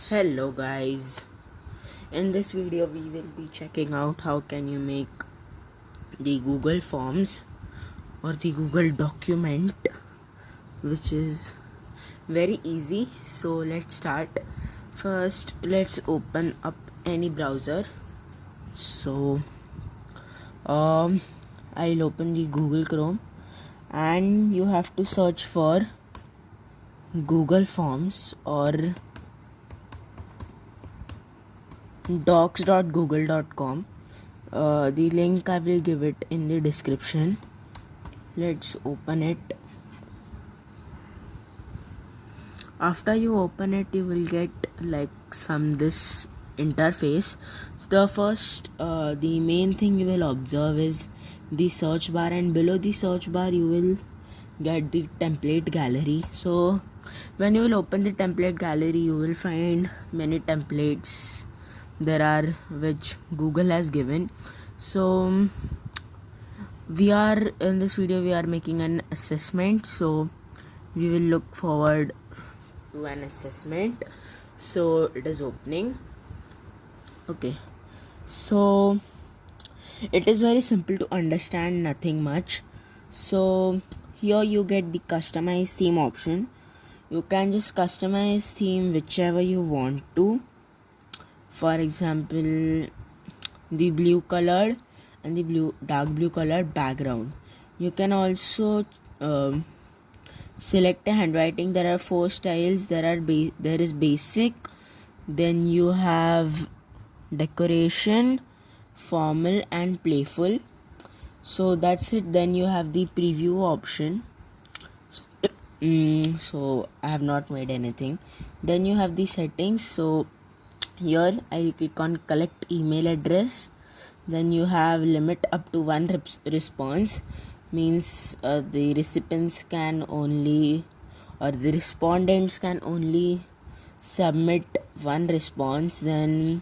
Hello guys, in this video we will be checking out how can you make the Google Forms or the Google document, which is very easy. So let's start. First let's open up any browser. So I'll open the Google Chrome and you have to search for Google Forms or docs.google.com. The link I will give it in the description. Let's open it. After you open it, you will get like this interface. So the main thing you will observe is the search bar, and below the search bar you will get the template gallery. So when you will open the template gallery, you will find many templates there are which Google has given. So we are in this video we are making an assessment, so we will look forward to an assessment. So it is opening. Okay, so it is very simple to understand, nothing much. So here you get the customize theme option. You can just customize theme whichever you want to. For example, the blue colored and the dark blue colored background. You can also select a handwriting. There are 4 styles. There is basic, then you have decoration, formal and playful. So that's it. Then you have the preview option. So I have not made anything. Then you have the settings. So here I'll click on collect email address. Then you have limit up to 1 response, means the recipients can only, or the respondents can only submit 1 response. Then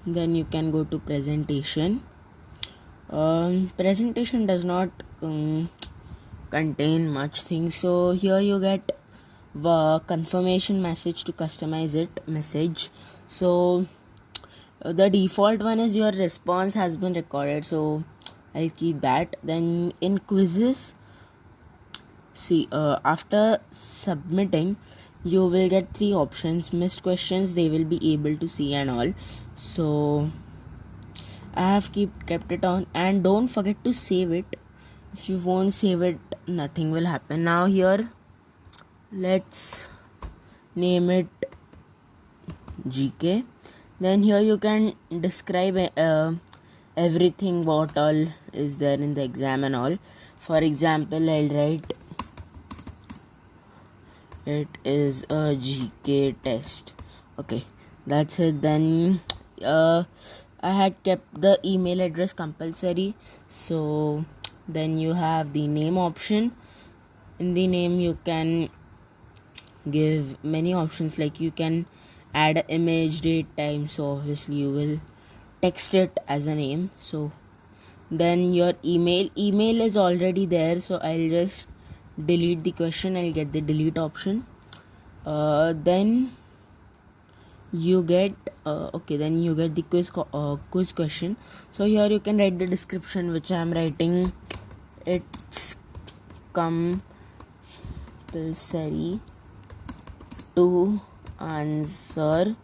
you can go to presentation. Presentation does not contain much things. So here you get the confirmation message to customize it message. So the default one is your response has been recorded, so I'll keep that. Then in quizzes, see, after submitting you will get 3 options. Missed questions they will be able to see and all. So I have kept it on, and don't forget to save it. If you won't save it, nothing will happen. Now here let's name it GK. Then here you can describe everything what all is there in the exam and all. For example, I'll write it is a GK test. Okay, that's it. Then I had kept the email address compulsory. So then you have the name option. In the name you can give many options, like you can add an image, date, time. So obviously you will text it as a name. So then your email is already there, so I'll just delete the question. I'll get the delete option. Then you get then you get the quiz question. So here you can write the description, which I am writing. It's compulsory to answer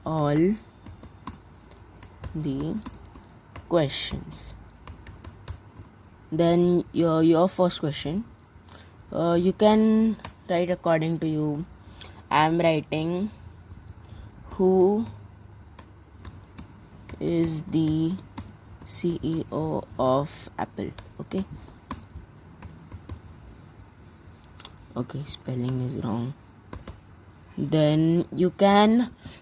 all the questions. Then your first question, you can write according to you. I am writing, who is the CEO of Apple? Okay, spelling is wrong. Then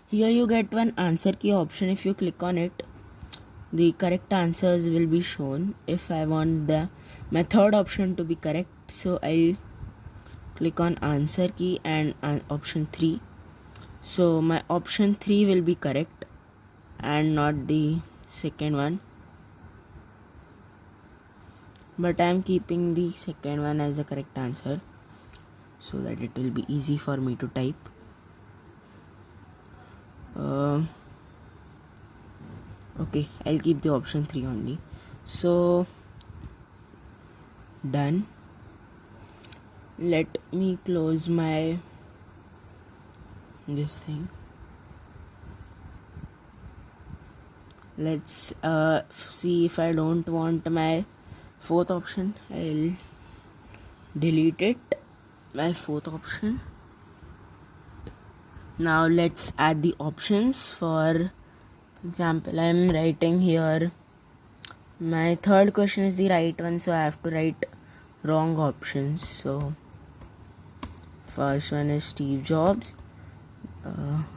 here you get one answer key option. If you click on it, the correct answers will be shown. If I want my third option to be correct, so I'll click on answer key and option 3. So my option 3 will be correct and not the second one, but I am keeping the second one as a correct answer so that it will be easy for me to type. Okay, I'll keep the option 3 only. So done. Let me close my this thing. Let's see if I don't want my fourth option. I'll delete it, my fourth option. Now let's add the options. For example, I'm writing here my third question is the right one, so I have to write wrong options. So first one is Steve Jobs.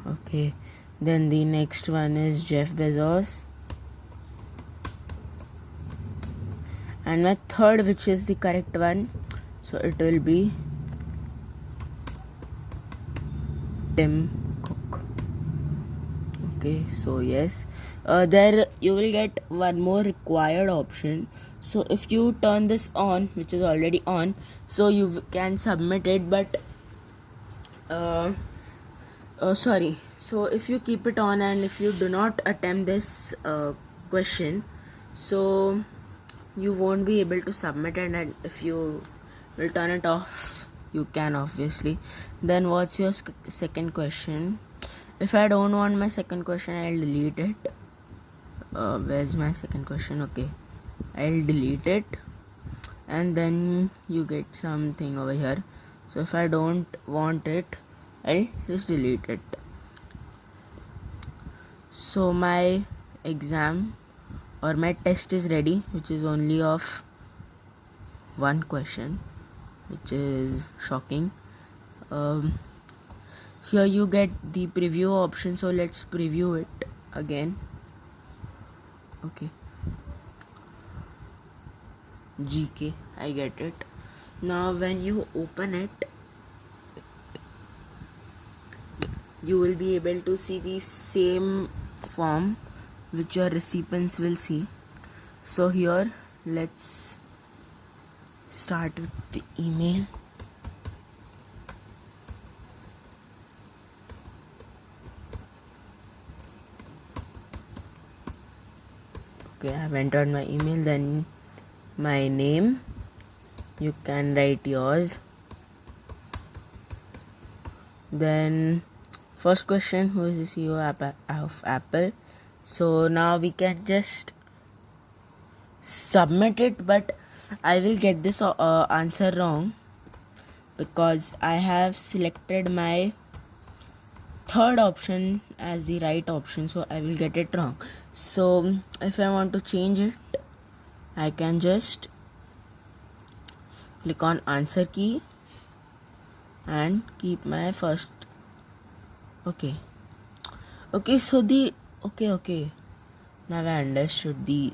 Okay, then the next one is Jeff Bezos, and my third, which is the correct one, so it will be Tim Cook. Okay, so yes, there you will get one more required option. So if you turn this on, which is already on, so you can submit it, but sorry, so if you keep it on and if you do not attempt this question, so you won't be able to submit it, and if you will turn it off, you can obviously. Then what's your second question? If I don't want my second question, I'll delete it. Where's my second question? Okay, I'll delete it, and then you get something over here. So if I don't want it, I'll just delete it. So my exam or my test is ready, which is only of one question, which is shocking. Here you get the preview option, so let's preview it again. Okay, GK, I get it. Now when you open it, you will be able to see the same form which your recipients will see. So here let's start with the email. Okay, I've entered my email, then my name, you can write yours. Then first question, who is the CEO of Apple? So now we can just submit it, but I will get this answer wrong because I have selected my third option as the right option, so I will get it wrong. So if I want to change it, I can just click on answer key and keep my first. Okay, so the okay, now I understood the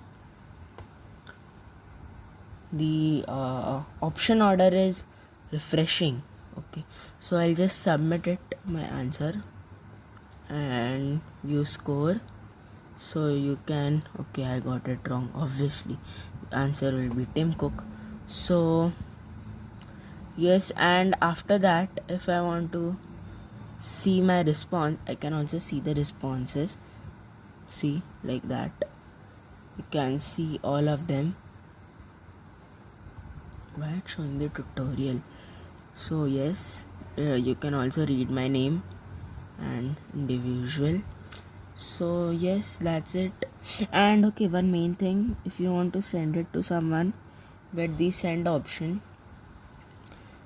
option order is refreshing. Okay, so I'll just submit it, my answer, and view score. So you can, okay, I got it wrong, obviously answer will be Tim Cook. So yes, and after that, if I want to see my response, I can also see the responses. See, like that, you can see all of them. Why it's showing the tutorial? So yes, you can also read my name and individual. So yes, that's it. And okay, one main thing, if you want to send it to someone, get the send option.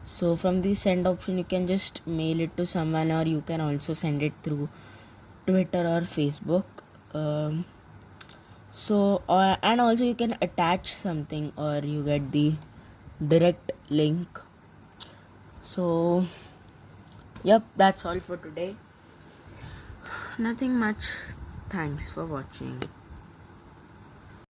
So from the send option, you can just mail it to someone, or you can also send it through Twitter or Facebook. And also you can attach something, or you get the direct link. So yep, that's all for today. Nothing much. Thanks for watching.